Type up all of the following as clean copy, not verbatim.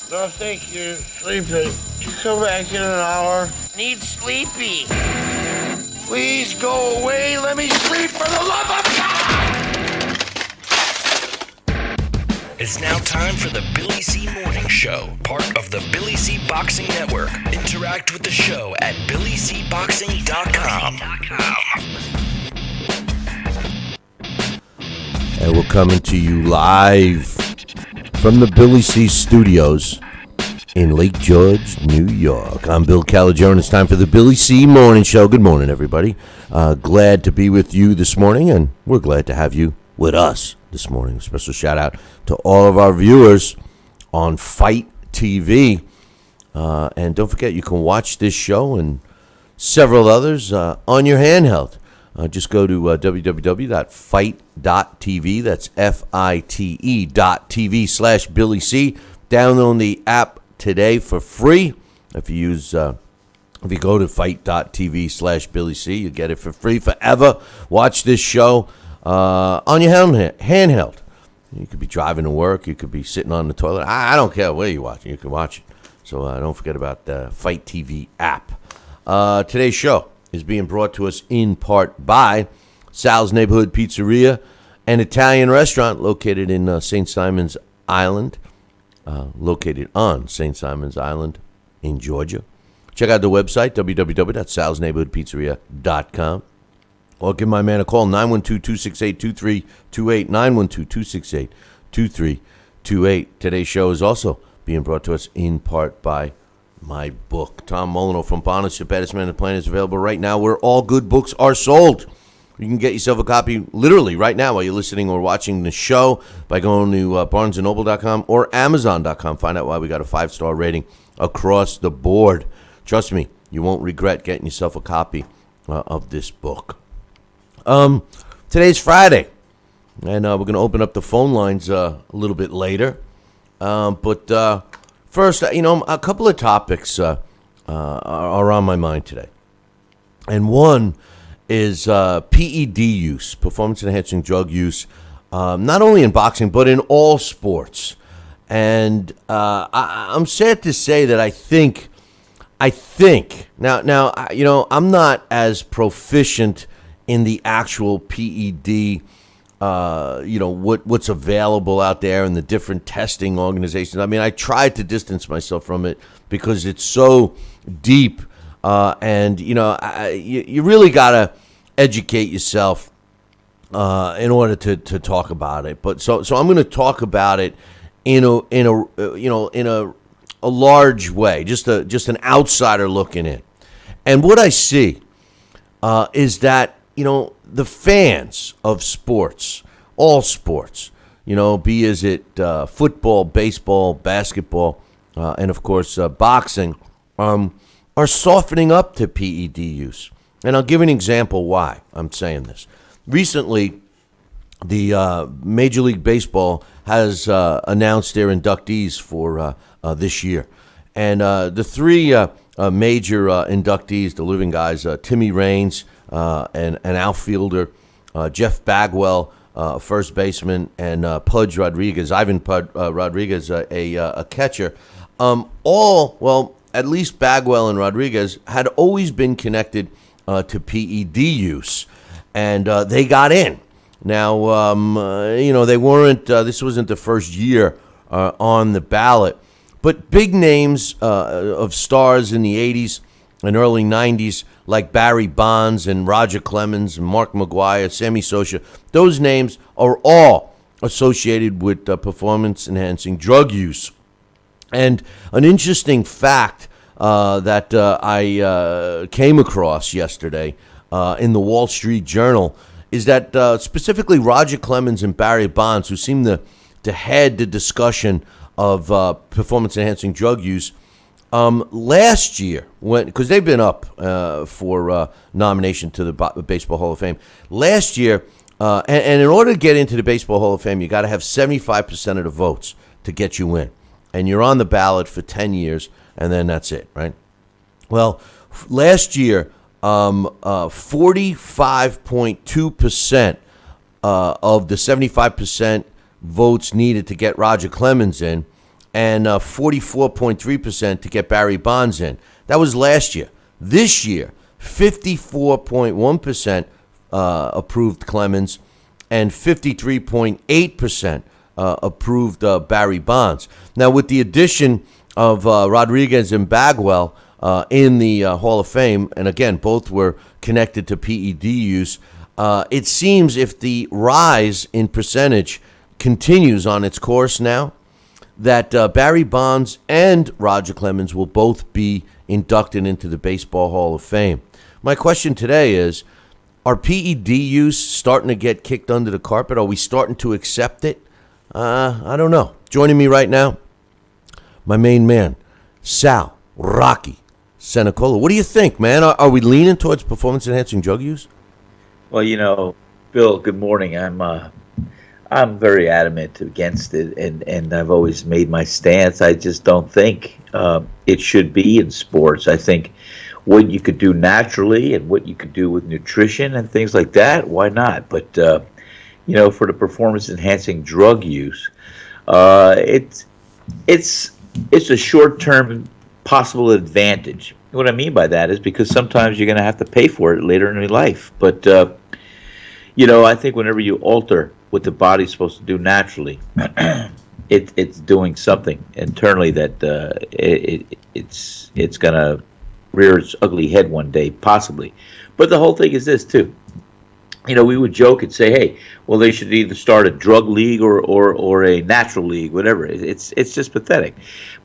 No, thank you. Sleepy. Can you come back in an hour? Need sleepy. Please go away. Let me sleep for the love of God! It's now time for the Billy C. Morning Show, part of the Billy C. Boxing Network. Interact with the show at BillyCBoxing.com. And we're coming to you live from the Billy C. Studios in Lake George, New York. I'm Bill Caligiero, and it's time for the Billy C. Morning Show. Good morning, everybody. Glad to be with you this morning, and we're glad to have you with us this morning. A special shout out to all of our viewers on Fight TV. And don't forget, you can watch this show and several others on your handheld. Just go to www.fight.tv. That's FITE.tv/Billy C. Download the app today for free. If you go to fight.tv/Billy C, you get it for free forever. Watch this show on your handheld. You could be driving to work. You could be sitting on the toilet. I don't care where you're watching. You can watch it. So don't forget about the Fight TV app. Today's show is being brought to us in part by Sal's Neighborhood Pizzeria, an Italian restaurant located in St. Simon's Island, located on St. Simon's Island in Georgia. Check out the website, www.salsneighborhoodpizzeria.com, or give my man a call, 912-268-2328, 912-268-2328. Today's show is also being brought to us in part by my book. Tom Molyneux from Bonus, the Baddest Man on the Planet, is available right now where all good books are sold. You can get yourself a copy literally right now while you're listening or watching the show by going to barnesandnoble.com or amazon.com. Find out why we got a 5-star rating across the board. Trust me, you won't regret getting yourself a copy of this book. Today's Friday, and we're going to open up the phone lines a little bit later. But first, a couple of topics are on my mind today. And one is PED use, performance-enhancing drug use, not only in boxing, but in all sports. And I'm sad to say that I think, now, I'm not as proficient in the actual PED, what's available out there and the different testing organizations. I mean, I tried to distance myself from it because it's so deep, and you really gotta educate yourself in order to talk about it. But so I'm going to talk about it in a large way, just an outsider looking in. And what I see is that the fans of sports, all sports, be as it football, baseball, basketball, and of course boxing, are softening up to PED use. And I'll give an example why I'm saying this. Recently, the Major League Baseball has announced their inductees for this year. And the three major inductees, the living guys, Timmy Raines, an outfielder, Jeff Bagwell, first baseman, and Pudge Rodriguez, Ivan Pudge Rodriguez, a catcher. At least Bagwell and Rodriguez had always been connected to PED use, and they got in. Now, they weren't, this wasn't the first year on the ballot, but big names of stars in the 80s and early 90s, like Barry Bonds and Roger Clemens and Mark McGwire, Sammy Sosa, those names are all associated with performance-enhancing drug use. And an interesting fact that I came across yesterday in the Wall Street Journal is that specifically Roger Clemens and Barry Bonds, who seem to head the discussion of performance-enhancing drug use, last year, because they've been up for nomination to the Baseball Hall of Fame. Last year, and in order to get into the Baseball Hall of Fame, you got to have 75% of the votes to get you in. And you're on the ballot for 10 years, and then that's it, right? Well, last year, 45.2% of the 75% votes needed to get Roger Clemens in, and 44.3% to get Barry Bonds in. That was last year. This year, 54.1% approved Clemens and 53.8% approved Barry Bonds. Now, with the addition of Rodriguez and Bagwell in the Hall of Fame, and again, both were connected to PED use, it seems if the rise in percentage continues on its course now, that Barry Bonds and Roger Clemens will both be inducted into the Baseball Hall of Fame. My question today is, are PED use starting to get kicked under the carpet? Are we starting to accept it? I don't know. Joining me right now, my main man, Sal Rocky Senecola. What do you think, man? Are we leaning towards performance-enhancing drug use? Well, Bill, good morning. I'm very adamant against it, and I've always made my stance. I just don't think it should be in sports. I think what you could do naturally and what you could do with nutrition and things like that, why not? But, for the performance-enhancing drug use, it's a short-term possible advantage. What I mean by that is because sometimes you're going to have to pay for it later in your life. But, I think whenever you alter what the body's supposed to do naturally, it's doing something internally that it's going to rear its ugly head one day, possibly. But the whole thing is this, too. We would joke and say, hey, well, they should either start a drug league or a natural league, whatever. It's just pathetic.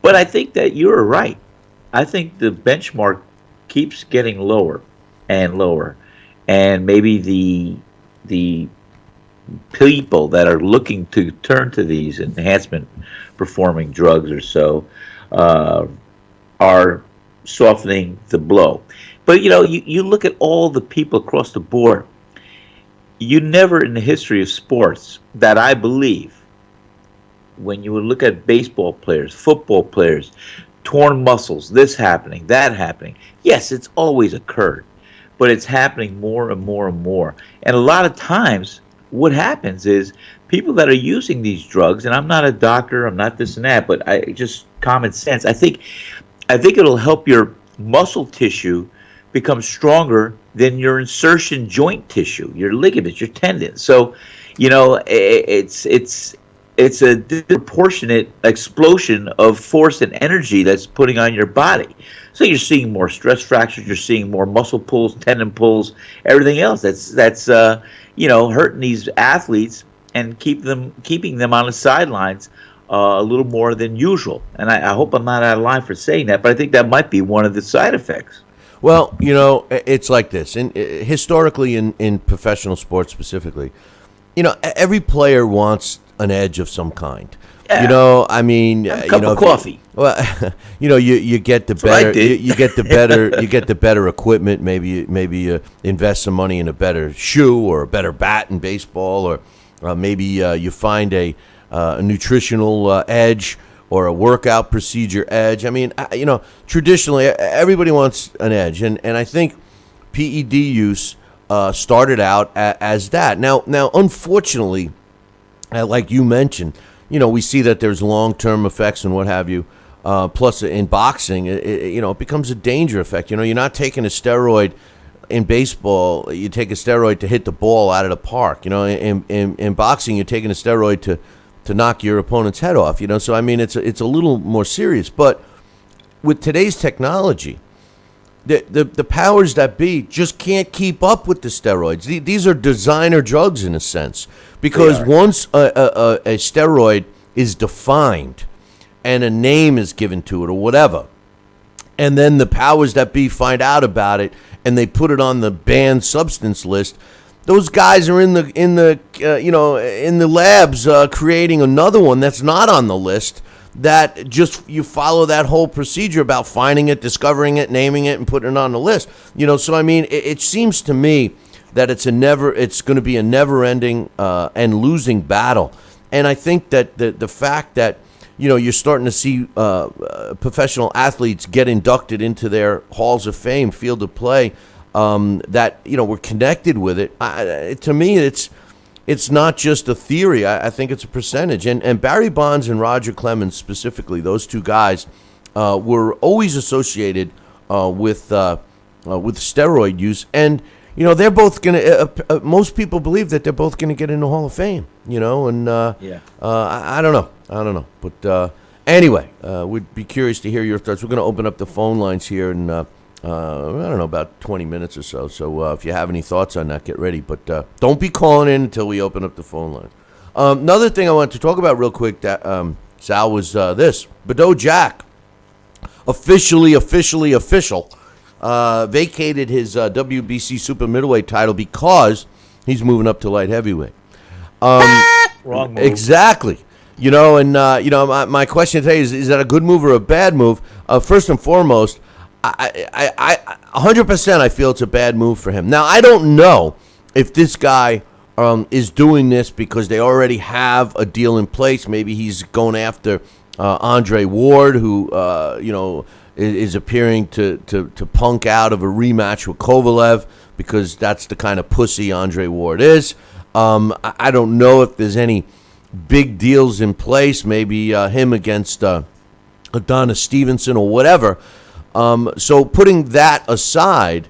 But I think that you're right. I think the benchmark keeps getting lower and lower. And maybe the people that are looking to turn to these enhancement performing drugs or so are softening the blow. But, you look at all the people across the board. You never in the history of sports that I believe, when you would look at baseball players, football players, torn muscles, this happening, that happening. Yes, it's always occurred, but it's happening more and more and more. And a lot of times what happens is people that are using these drugs, and I'm not a doctor, I'm not this and that, but just common sense, I think it'll help your muscle tissue become stronger than your insertion joint tissue, your ligaments, your tendons. So, it's a disproportionate explosion of force and energy that's putting on your body. So you're seeing more stress fractures, you're seeing more muscle pulls, tendon pulls, everything else. That's hurting these athletes and keeping them on the sidelines a little more than usual. And I hope I'm not out of line for saying that, but I think that might be one of the side effects. Well, it's like this. Historically, in professional sports specifically, every player wants an edge of some kind. Yeah. A cup of coffee. Well, you get the better, you get the better, you get the better equipment. Maybe you invest some money in a better shoe or a better bat in baseball, or maybe you find a nutritional edge or a workout procedure edge. Traditionally, everybody wants an edge, and I think PED use started out as that. Now, unfortunately, like you mentioned, we see that there's long-term effects and what have you. Plus, in boxing, it becomes a danger effect. You're not taking a steroid in baseball. You take a steroid to hit the ball out of the park. In boxing, you're taking a steroid to knock your opponent's head off, So it's a little more serious. But with today's technology, the powers that be just can't keep up with the steroids. These are designer drugs in a sense, because once a steroid is defined and a name is given to it or whatever, and then the powers that be find out about it and they put it on the banned substance list, those guys are in the labs creating another one that's not on the list. That just you follow that whole procedure about finding it, discovering it, naming it, and putting it on the list. So it seems to me that it's going to be a never-ending and losing battle. And I think that the fact that you're starting to see professional athletes get inducted into their halls of fame, field of play. That we're connected with it. To me, it's it's not just a theory. I think it's a percentage. And Barry Bonds and Roger Clemens specifically, those two guys, were always associated with steroid use. And, they're both going to, most people believe that they're both going to get in the Hall of Fame, and I don't know. But anyway, we'd be curious to hear your thoughts. We're going to open up the phone lines here in, I don't know, about 20 minutes or so. So if you have any thoughts on that, get ready. But don't be calling in until we open up the phone line. Another thing I wanted to talk about real quick, that Sal, was this. Badou Jack, official, vacated his WBC super middleweight title because he's moving up to light heavyweight. Wrong move. Exactly. My question today is that a good move or a bad move? First and foremost, I 100% I feel it's a bad move for him. Now, I don't know if this guy is doing this because they already have a deal in place. Maybe he's going after Andre Ward, who is appearing to punk out of a rematch with Kovalev because that's the kind of pussy Andre Ward is. I don't know if there's any big deals in place. Maybe him against Adonis Stevenson or whatever. So putting that aside,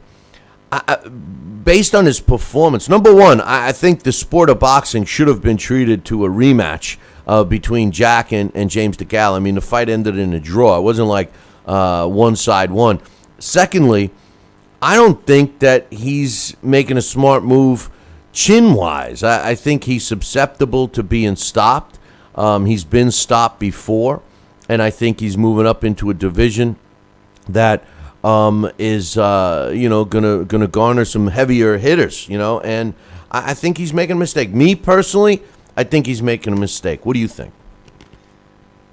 based on his performance, number one, I think the sport of boxing should have been treated to a rematch between Jack and James DeGale. I mean, the fight ended in a draw. It wasn't like one side won. Secondly, I don't think that he's making a smart move chin-wise. I think he's susceptible to being stopped. He's been stopped before, and I think he's moving up into a division that is gonna garner some heavier hitters, and I think he's making a mistake. Me personally, I think he's making a mistake. What do you think?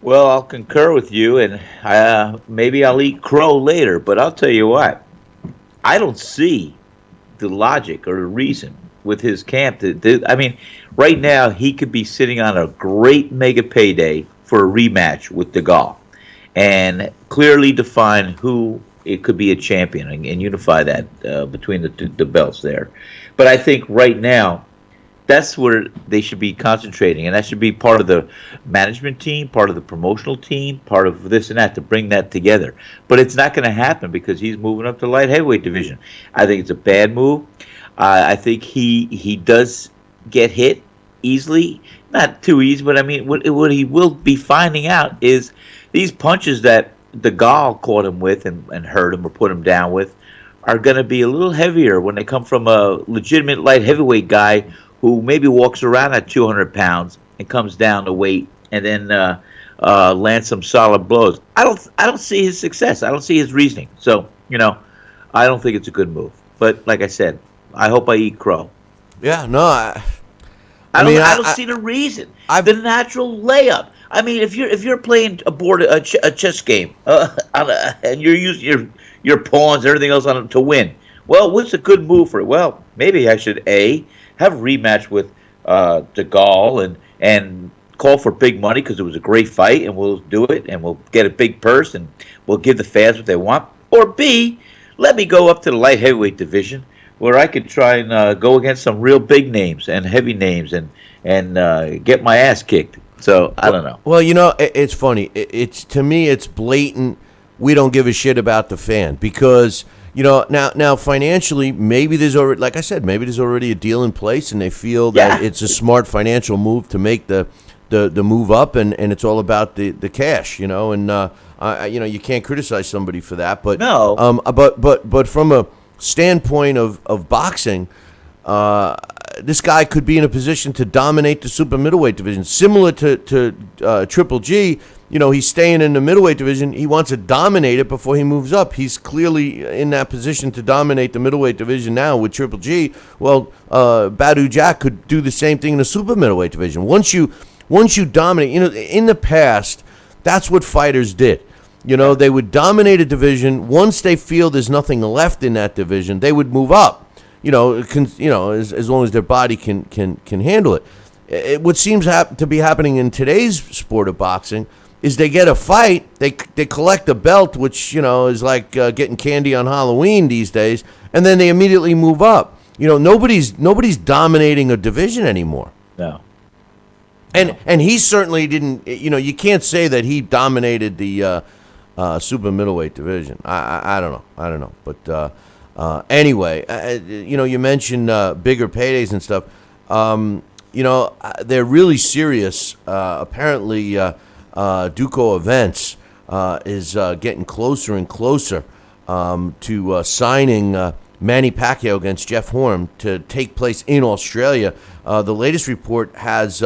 Well, I'll concur with you, and maybe I'll eat crow later, but I'll tell you what, I don't see the logic or the reason with his camp. I mean, right now he could be sitting on a great mega payday for a rematch with DeGale and clearly define who it could be a champion and unify that between the belts there. But I think right now that's where they should be concentrating, and that should be part of the management team, part of the promotional team, part of this and that to bring that together. But it's not going to happen because he's moving up to light heavyweight division. I think it's a bad move. I think he does get hit easily, not too easy, but I mean what he will be finding out is these punches that DeGale caught him with and hurt him or put him down with are going to be a little heavier when they come from a legitimate light heavyweight guy who maybe walks around at 200 pounds and comes down to weight and then lands some solid blows. I don't see his success. I don't see his reasoning. So, I don't think it's a good move. But like I said, I hope I eat crow. Yeah, no, I don't see the reason. The natural layup. I mean, if you're playing aboard a chess game and you're using your pawns and everything else on it to win, well, what's a good move for it? Well, maybe I should have a rematch with DeGale and call for big money because it was a great fight, and we'll do it, and we'll get a big purse, and we'll give the fans what they want. Or B, let me go up to the light heavyweight division where I could try and go against some real big names and heavy names and get my ass kicked. So I don't know. Well, it's funny. It's to me, it's blatant. We don't give a shit about the fan because now financially, maybe there's already, like I said, maybe there's already a deal in place, and they feel that it's a smart financial move to make the move up, and it's all about the cash, and you can't criticize somebody for that, but no, but from a standpoint of boxing, this guy could be in a position to dominate the super middleweight division, similar to Triple G. He's staying in the middleweight division. He wants to dominate it before he moves up. He's clearly in that position to dominate the middleweight division now with Triple G. Well, Badou Jack could do the same thing in the super middleweight division. Once you dominate, in the past, that's what fighters did. They would dominate a division. Once they feel there's nothing left in that division, they would move up. As long as their body can handle it. What seems to be happening in today's sport of boxing is they get a fight, they collect a belt, which is like getting candy on Halloween these days, and then they immediately move up. nobody's dominating a division anymore. No. And he certainly didn't. You can't say that he dominated the super middleweight division. I don't know. But anyway, you mentioned bigger paydays and stuff. They're really serious. Apparently, Duco Events is getting closer and closer to signing Manny Pacquiao against Jeff Horn to take place in Australia. The latest report has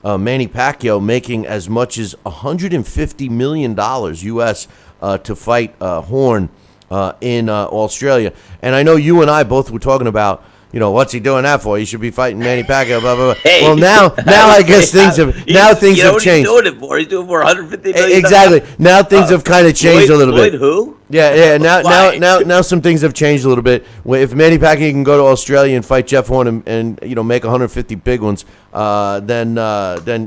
Manny Pacquiao making as much as $150 million U.S. To fight Horn in Australia. And I know you and I both were talking about, what's he doing that for? He should be fighting Manny Pacquiao, blah, blah, blah. Hey. Well, now I guess things have changed. He's doing it for? He's doing for $150 million. Exactly. Now things have kind of changed a little bit. Who? Yeah. Now some things have changed a little bit. If Manny Pacquiao can go to Australia and fight Jeff Horn and make 150 big ones, then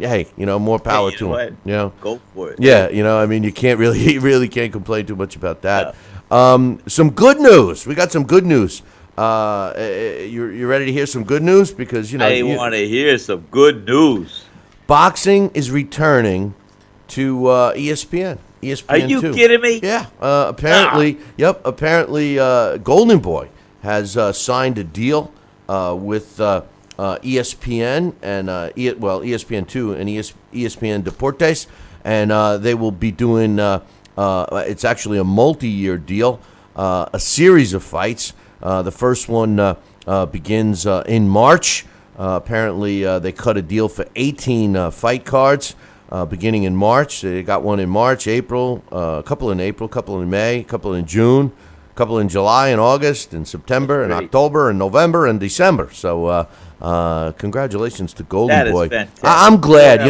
hey, more power to him. Go for it. Yeah, you can't really can't complain too much about that. Some good news. We got some good news. You ready to hear some good news? Because I want to hear some good news. Boxing is returning to ESPN. ESPN. Are you kidding me? Yeah. Apparently, Apparently, Golden Boy has signed a deal with ESPN and ESPN2 and ESPN Deportes, and they will be doing. It's actually a multi-year deal, a series of fights. The first one begins in March. Apparently, they cut a deal for 18 fight cards beginning in March. They got one in March, April, a couple in April, a couple in May, a couple in June, a couple in July and August and September and October and November and December. So congratulations to Golden Boy. Fantastic. I'm glad.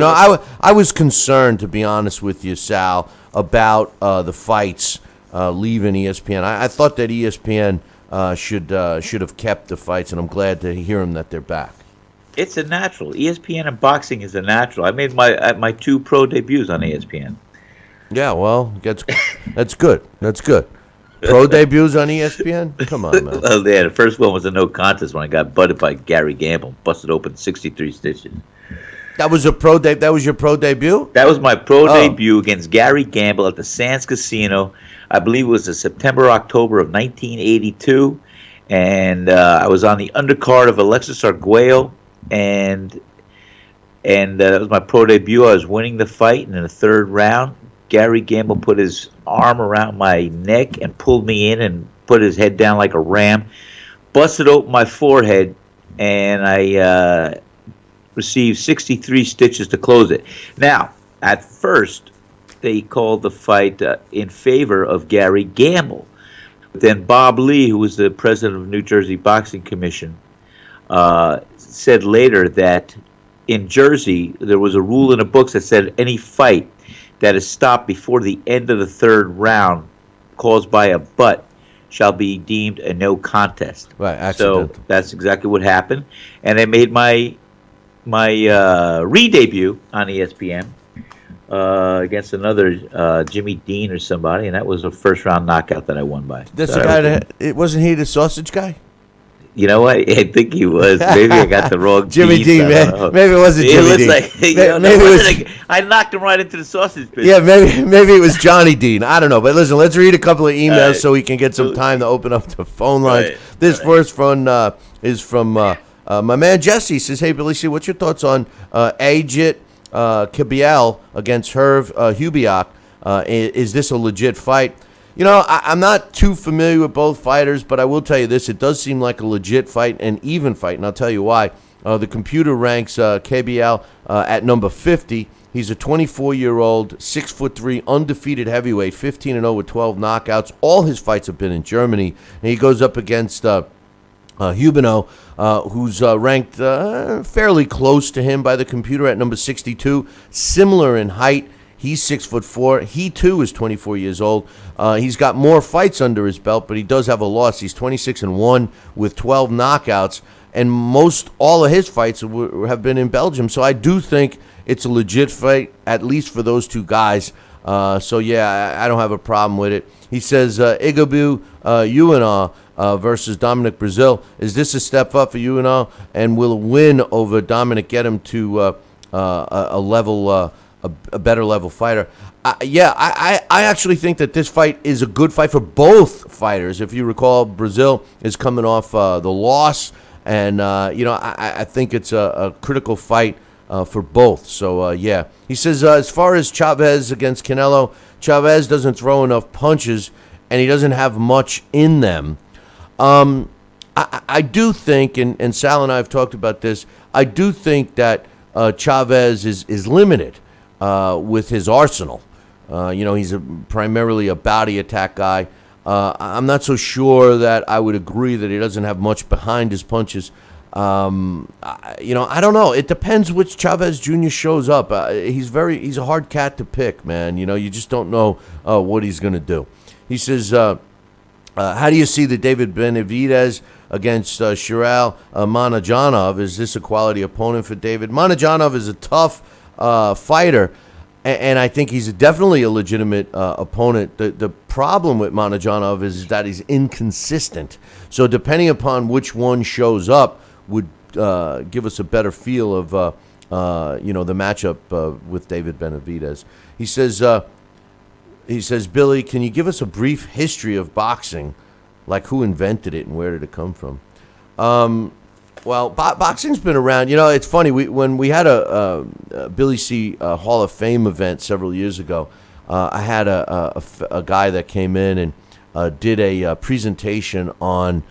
I was concerned, to be honest with you, Sal, about the fights leaving ESPN. I thought that ESPN should have kept the fights, and I'm glad to hear them that they're back. It's a natural. ESPN and boxing is a natural. I made my 2 pro debuts on ESPN. Yeah, well, that's good. That's good. Pro debuts on ESPN? Come on, man. Well, yeah, the first one was a no contest when I got butted by Gary Gamble, busted open 63 stitches. That was your pro debut? That was my pro debut against Gary Gamble at the Sands Casino. I believe it was the September, October of 1982. And I was on the undercard of Alexis Arguello. And that was my pro debut. I was winning the fight. And in the third round, Gary Gamble put his arm around my neck and pulled me in and put his head down like a ram. Busted open my forehead. And I received 63 stitches to close it. Now, at first, they called the fight in favor of Gary Gamble. But then Bob Lee, who was the president of New Jersey Boxing Commission, said later that in Jersey there was a rule in the books that said any fight that is stopped before the end of the third round caused by a butt shall be deemed a no contest. Right, accidental. So that's exactly what happened. And they made my re-debut on ESPN against another Jimmy Dean or somebody, and that was a first-round knockout that I won by. That's the guy it wasn't he the sausage guy? You know what? I think he was. Maybe I got the wrong Jimmy Dean, man. Maybe it wasn't Jimmy Dean. Like, I knocked him right into the sausage business. Yeah, maybe it was Johnny Dean. I don't know. But listen, let's read a couple of emails so we can get some time to open up the phone lines. Right. This first one is from my man Jesse. He says, hey, Billy C., what's your thoughts on Ajit Kabiel against Herv Hubiak? Is this a legit fight? I'm not too familiar with both fighters, but I will tell you this. It does seem like a legit fight, an even fight, and I'll tell you why. The computer ranks KBL at number 50. He's a 24-year-old, 6'3", undefeated heavyweight, 15-0 with 12 knockouts. All his fights have been in Germany, and he goes up against Hubino, who's ranked fairly close to him by the computer at number 62, similar in height. He's 6'4". He too is 24 years old. He's got more fights under his belt, but he does have a loss. He's 26-1 with 12 knockouts, and all of his fights have been in Belgium. So I do think it's a legit fight, at least for those two guys. So yeah, I don't have a problem with it. He says Igbu Ueno versus Dominic Brazil. Is this a step up for Ueno, and will a win over Dominic get him to a level, a better level fighter? I actually think that this fight is a good fight for both fighters. If you recall, Brazil is coming off the loss, and I think it's a critical fight for both. So yeah, he says as far as Chavez against Canelo, Chavez doesn't throw enough punches, and he doesn't have much in them. I do think, and Sal and I have talked about this, I do think that Chavez is limited with his arsenal. He's primarily a body attack guy. I'm not so sure that I would agree that he doesn't have much behind his punches. I don't know. It depends which Chavez Jr. shows up. He's a hard cat to pick, man. You just don't know what he's going to do. He says, how do you see the David Benavidez against Shiral Manajanov? Is this a quality opponent for David? Manajanov is a tough fighter, and I think he's definitely a legitimate opponent. The problem with Manajanov is that he's inconsistent. So depending upon which one shows up would give us a better feel of the matchup with David Benavidez. He says, Billy, can you give us a brief history of boxing, like who invented it and where did it come from? Well, boxing's been around. It's funny. When we had a Billy C. Hall of Fame event several years ago, I had a guy that came in and did a presentation on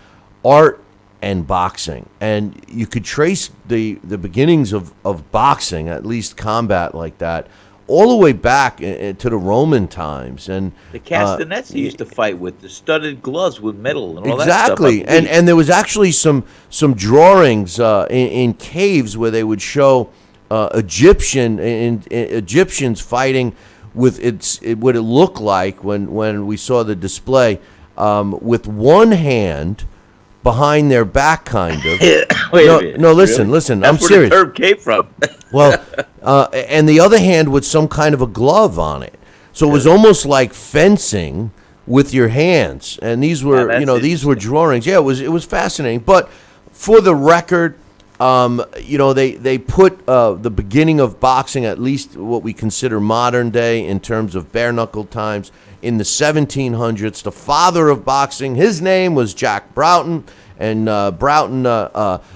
art and boxing. And you could trace the beginnings of boxing, at least combat like that, all the way back to the Roman times. And the castanets used to fight with, the studded gloves with metal and all exactly. that stuff. And there was actually some drawings in caves where they would show Egyptians fighting with what it looked like when we saw the display, with one hand behind their back, kind of. Wait a minute. No, listen. That's I'm where serious. The term came from. Well, and the other hand with some kind of a glove on it. So it was almost like fencing with your hands. And these were, these were drawings. Yeah, it was fascinating. But for the record, they put the beginning of boxing, at least what we consider modern day in terms of bare knuckle times, in the 1700s. The father of boxing, his name was Jack Broughton, and Broughton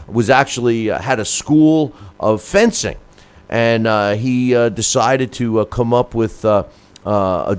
was actually had a school of fencing, and he decided to come up with a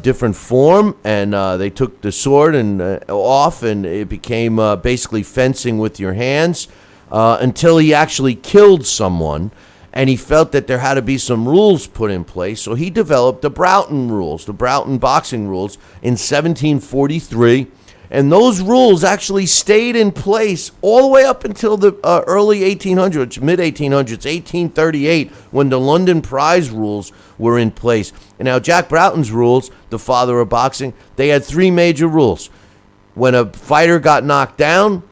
different form, and they took the sword and off, and it became basically fencing with your hands, until he actually killed someone. And he felt that there had to be some rules put in place. So he developed the Broughton rules, the Broughton boxing rules, in 1743. And those rules actually stayed in place all the way up until the early 1800s, mid-1800s, 1838, when the London prize rules were in place. And now Jack Broughton's rules, the father of boxing, they had three major rules. When a fighter got knocked down,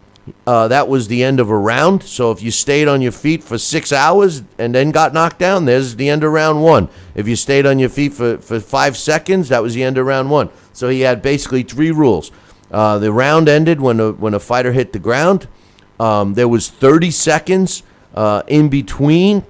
that was the end of a round. So if you stayed on your feet for 6 hours and then got knocked down, there's the end of round one. If you stayed on your feet for 5 seconds, that was the end of round one. So he had basically three rules. The round ended when a fighter hit the ground. There was 30 seconds in between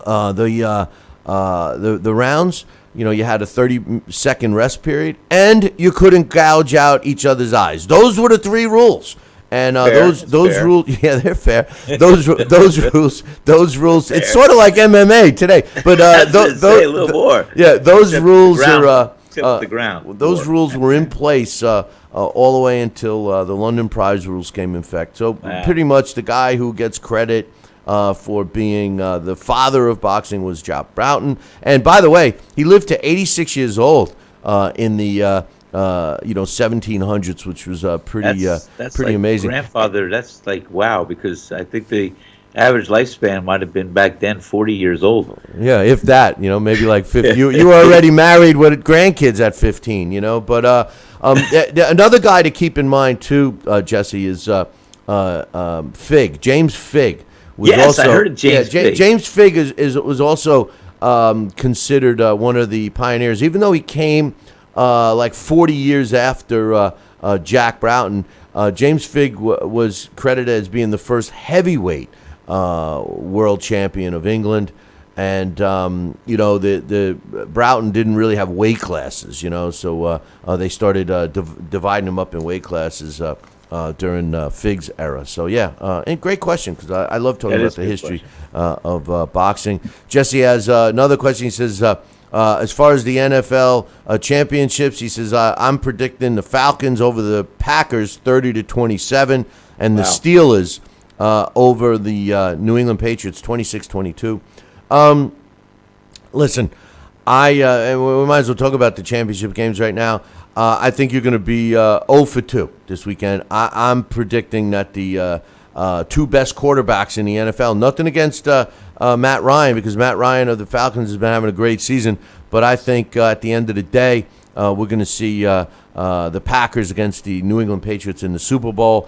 the rounds. You had a 30-second rest period, and you couldn't gouge out each other's eyes. Those were the three rules. And those rules, yeah, they're fair. Those rules. Fair. It's sort of like MMA today, but a little more. Yeah, those rules are the ground. Those rules were in place all the way until the London prize rules came in effect. So pretty much the guy who gets credit for being the father of boxing was Jack Broughton. And by the way, he lived to 86 years old in the 1700s, which was pretty like amazing. Grandfather, that's like wow, because I think the average lifespan might have been back then 40 years old. Yeah, if that, maybe like 50. You were already married with grandkids at 15, But another guy to keep in mind too, Jesse, is Fig, James Fig. Yes, I heard of James Fig. James Fig was also considered one of the pioneers, even though he came like 40 years after Jack Broughton. James Figg was credited as being the first heavyweight world champion of England. And, the Broughton didn't really have weight classes, so they started dividing them up in weight classes during Figg's era. So, and great question, because I love talking about the history of boxing. Jesse has another question. He says, as far as the NFL championships, he says, I'm predicting the Falcons over the Packers 30-27, and the Steelers over the New England Patriots 26-22. Listen, and we might as well talk about the championship games right now. I think you're going to be 0 for 2 this weekend. I'm predicting that the two best quarterbacks in the NFL, nothing against Matt Ryan, because Matt Ryan of the Falcons has been having a great season, but I think at the end of the day, we're going to see the Packers against the New England Patriots in the Super Bowl.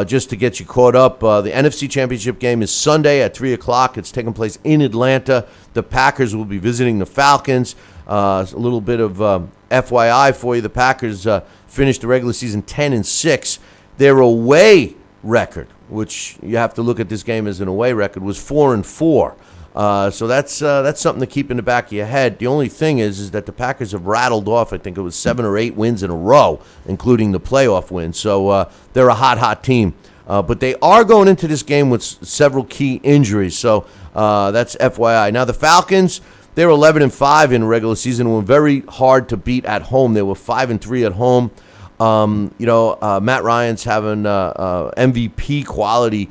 Just to get you caught up, the NFC Championship game is Sunday at 3 o'clock. It's taking place in Atlanta. The Packers will be visiting the Falcons. A little bit of FYI for you. The Packers finished the regular season 10-6. Their away record, which you have to look at this game as an away record, was 4-4. So that's something to keep in the back of your head. The only thing is that the Packers have rattled off, I think it was 7 or 8 wins in a row, including the playoff win. So they're a hot team. But they are going into this game with several key injuries. So that's FYI. Now the Falcons, they're 11-5 in regular season, and were very hard to beat at home. They were 5-3 at home. Matt Ryan's having MVP quality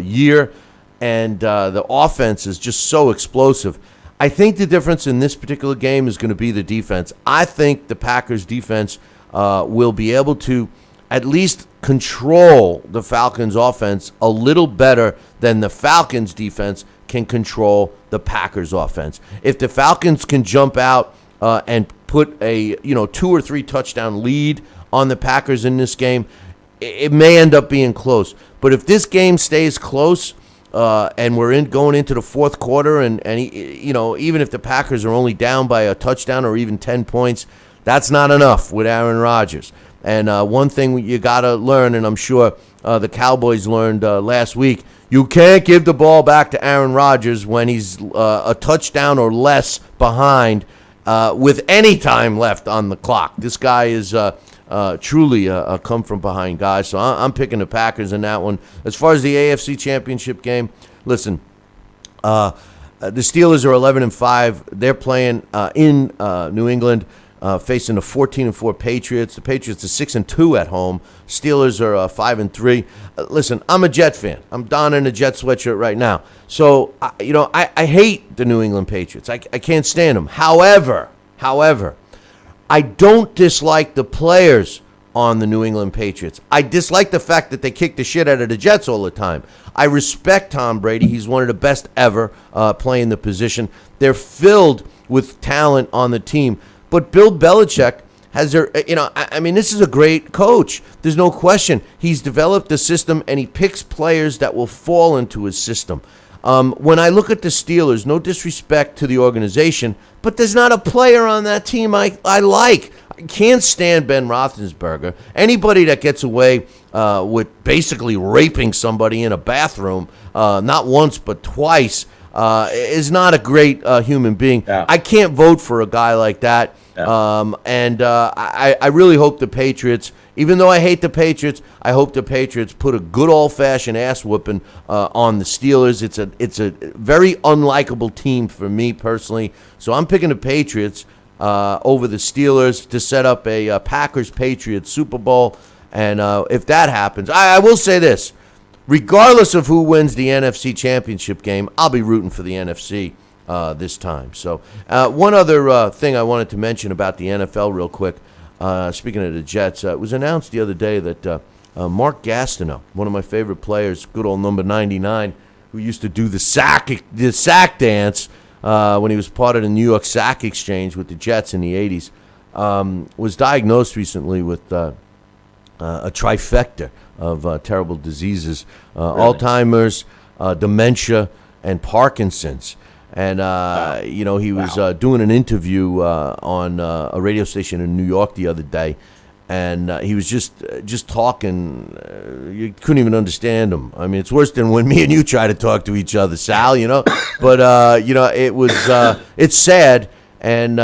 year. And the offense is just so explosive. I think the difference in this particular game is going to be the defense. I think the Packers' defense will be able to at least control the Falcons' offense a little better than the Falcons' defense can control the Packers' offense. If the Falcons can jump out and put a 2 or 3 touchdown lead on the Packers in this game, it may end up being close. But if this game stays close, and we're going into the fourth quarter, and even if the Packers are only down by a touchdown or even 10 points, that's not enough with Aaron Rodgers. And one thing you got to learn, and I'm sure the Cowboys learned last week, you can't give the ball back to Aaron Rodgers when he's a touchdown or less behind with any time left on the clock. This guy is truly a come-from-behind guy. So I'm picking the Packers in that one. As far as the AFC Championship game, listen, the Steelers are 11-5. They're playing in New England, facing the 14-4 Patriots. The Patriots are 6-2 at home. Steelers are 5-3. Listen, I'm a Jet fan. I'm donning a Jet sweatshirt right now. So, I hate the New England Patriots. I can't stand them. However, I don't dislike the players on the New England Patriots. I dislike the fact that they kick the shit out of the Jets all the time. I respect Tom Brady. He's one of the best ever playing the position. They're filled with talent on the team. But Bill Belichick has this is a great coach. There's no question. He's developed the system, and he picks players that will fall into his system. When I look at the Steelers, no disrespect to the organization, but there's not a player on that team I like. I can't stand Ben Roethlisberger. Anybody that gets away with basically raping somebody in a bathroom, not once but twice, is not a great human being. Yeah. I can't vote for a guy like that. Yeah. I really hope the Patriots, even though I hate the Patriots, I hope the Patriots put a good old-fashioned ass-whooping on the Steelers. It's a very unlikable team for me personally. So I'm picking the Patriots over the Steelers to set up a Packers-Patriots Super Bowl. And if that happens, I will say this. Regardless of who wins the NFC Championship game, I'll be rooting for the NFC this time. So one other thing I wanted to mention about the NFL real quick, speaking of the Jets, it was announced the other day that Mark Gastineau, one of my favorite players, good old number 99, who used to do the sack dance when he was part of the New York Sack Exchange with the Jets in the 80s, was diagnosed recently with a trifecta of terrible diseases, really? Alzheimer's, dementia, and Parkinson's. And, he was doing an interview on a radio station in New York the other day. And he was just talking. You couldn't even understand him. I mean, it's worse than when me and you try to talk to each other, Sal. But it was it's sad. And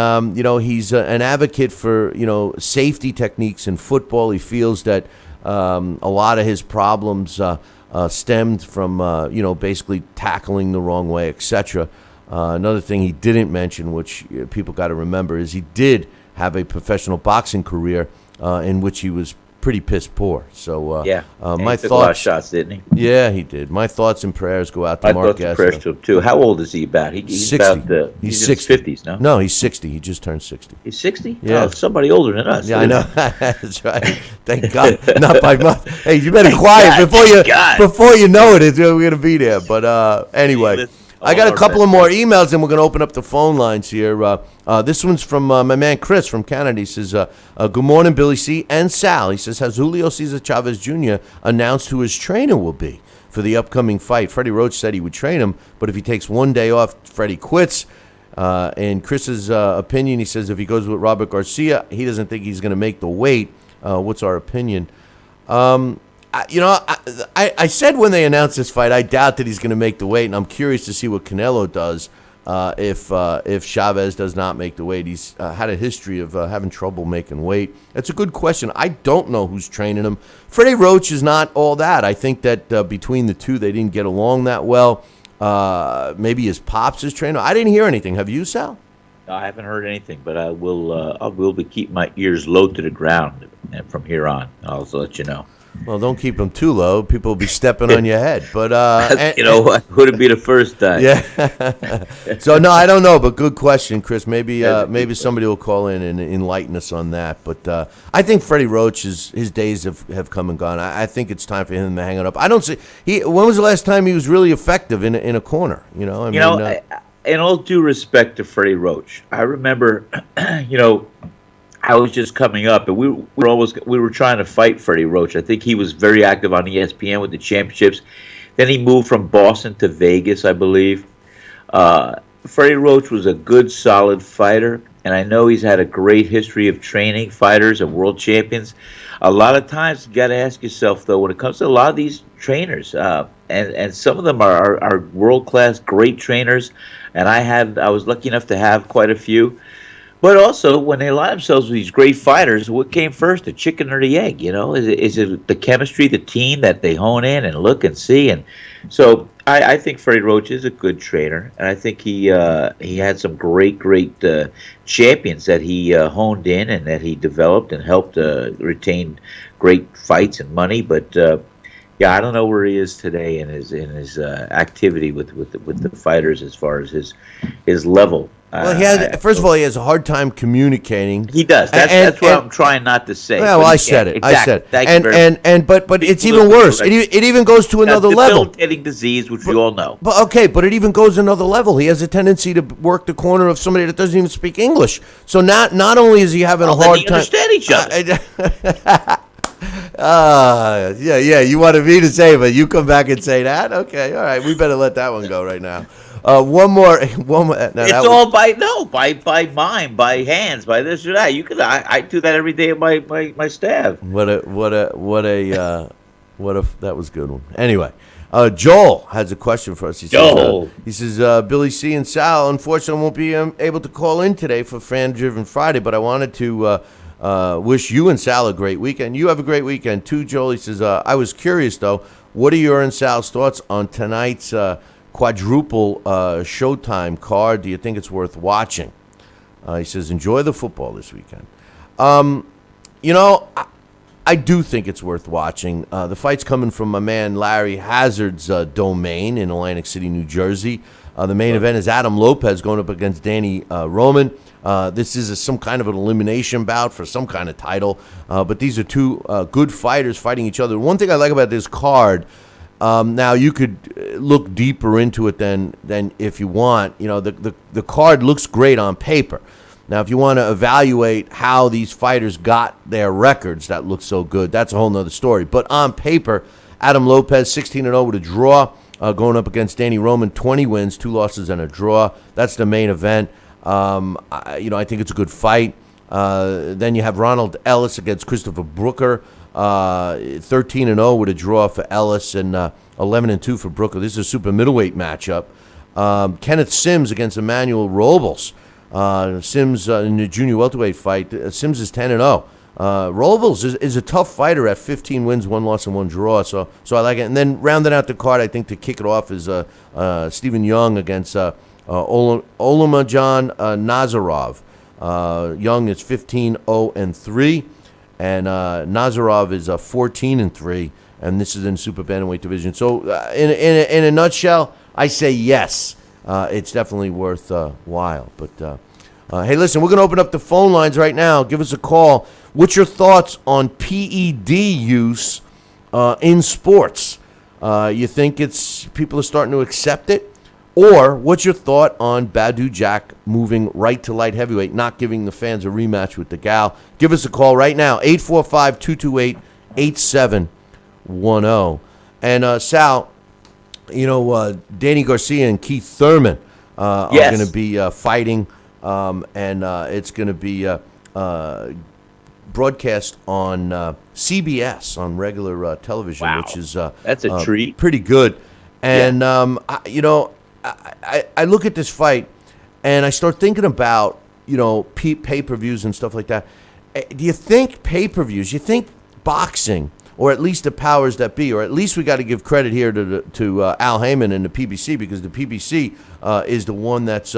he's an advocate for safety techniques in football. He feels that a lot of his problems stemmed from basically tackling the wrong way, etc. Another thing he didn't mention, which people got to remember, is he did have a professional boxing career. In which he was pretty piss poor. So my he took thoughts. A lot of shots, didn't he? Yeah, he did. My thoughts and prayers go out to My Mark thoughts and prayers Gasser. to him too. How old is he? About he's 60. About He's in 60. his 50s. No, No, he's 60. He just turned 60. he's 60. Yeah. Oh, somebody older than us. Yeah, I know. That's right. Thank God. Not by much. Hey, you better quiet God. before you know it. We're gonna be there. But anyway. I got a couple of more emails, and we're going to open up the phone lines here. This one's from my man Chris from Canada. He says, good morning, Billy C. and Sal. He says, has Julio Cesar Chavez Jr. announced who his trainer will be for the upcoming fight? Freddie Roach said he would train him, but if he takes one day off, Freddie quits. In Chris's opinion, he says if he goes with Robert Garcia, he doesn't think he's going to make the weight. What's our opinion? I said when they announced this fight, I doubt that he's going to make the weight, and I'm curious to see what Canelo does if Chavez does not make the weight. He's had a history of having trouble making weight. That's a good question. I don't know who's training him. Freddie Roach is not all that. I think that between the two, they didn't get along that well. Maybe his pops is training him. I didn't hear anything. Have you, Sal? No, I haven't heard anything, but I will be keeping my ears low to the ground from here on. I'll also let you know. Well, don't keep them too low. People will be stepping on your head. But would it be the first time? Yeah. So no, I don't know, but good question, Chris. Maybe somebody will call in and enlighten us on that. But I think Freddie Roach his days have come and gone. I think it's time for him to hang it up. I don't see when was the last time he was really effective in a corner? In all due respect to Freddie Roach, I remember, I was just coming up, and we were trying to fight Freddie Roach. I think he was very active on ESPN with the championships. Then he moved from Boston to Vegas, I believe. Freddie Roach was a good, solid fighter, and I know he's had a great history of training fighters and world champions. A lot of times, you got to ask yourself, though, when it comes to a lot of these trainers, and some of them are world-class, great trainers, and I was lucky enough to have quite a few. But also, when they align themselves with these great fighters, what came first, the chicken or the egg? Is it the chemistry, the team that they hone in and look and see? And so I think Freddie Roach is a good trainer, and I think he had some great champions that he honed in and that he developed and helped retain great fights and money. But I don't know where he is today in his activity with the fighters as far as his level. Well, first of all, he has a hard time communicating. He does. That's what I'm trying not to say. Well, I said it. Exactly. I said it. Thank you very much. But it's even worse. It even goes to another level. Debilitating disease, which we all know. But it even goes another level. He has a tendency to work the corner of somebody that doesn't even speak English. So not only is he having a hard time. Understand each other. Yeah. You wanted me to say, but you come back and say that. Okay, all right. We better let that one go right now. One more. It's all by mind, by hands, by this or that. I do that every day of my staff. That was a good one. Anyway, Joel has a question for us. He says, Billy C and Sal, unfortunately, won't be able to call in today for Fan Driven Friday, but I wanted to wish you and Sal a great weekend. You have a great weekend too, Joel. He says, I was curious though, what are your and Sal's thoughts on tonight's quadruple Showtime card? Do you think it's worth watching? He says, enjoy the football this weekend. I do think it's worth watching. The fight's coming from my man Larry Hazard's domain in Atlantic City, New Jersey. The main event is Adam Lopez going up against Danny Roman. This is some kind of an elimination bout for some kind of title. But these are two good fighters fighting each other. One thing I like about this card, now you could look deeper into it than if you want. The card looks great on paper. Now, if you want to evaluate how these fighters got their records that look so good, that's a whole nother story. But on paper, Adam Lopez 16-0 with a draw. going up against Danny Roman, 20 wins, 2 losses, and a draw. That's the main event. I think it's a good fight. Then you have Ronald Ellis against Christopher Brooker, 13-0 with a draw for Ellis and 11-2 for Brooker. This is a super middleweight matchup. Kenneth Sims against Emmanuel Robles. Sims in the junior welterweight fight. Sims is 10-0. Robles is a tough fighter at 15 wins, 1 loss, and 1 draw. So I like it. And then rounding out the card, I think to kick it off is Stephen Young against Olamajan Nazarov. Young is 15-0-3, and Nazarov is 14-3, and this is in super bantamweight division. So in a nutshell, I say yes. It's definitely worthwhile. But hey, listen, we're going to open up the phone lines right now. Give us a call. What's your thoughts on PED use in sports? You think people are starting to accept it? Or what's your thought on Badou Jack moving right to light heavyweight, not giving the fans a rematch with the Gal? Give us a call right now, 845-228-8710. And Sal, Danny Garcia and Keith Thurman are going to be fighting, and it's going to be broadcast on CBS on regular television, which is that's a treat. Pretty good. And I look at this fight and I start thinking about pay-per-views and stuff like that. Do you think pay-per-views? You think boxing, or at least the powers that be, or at least we got to give credit here to Al Heyman and the PBC, because the PBC is the one that's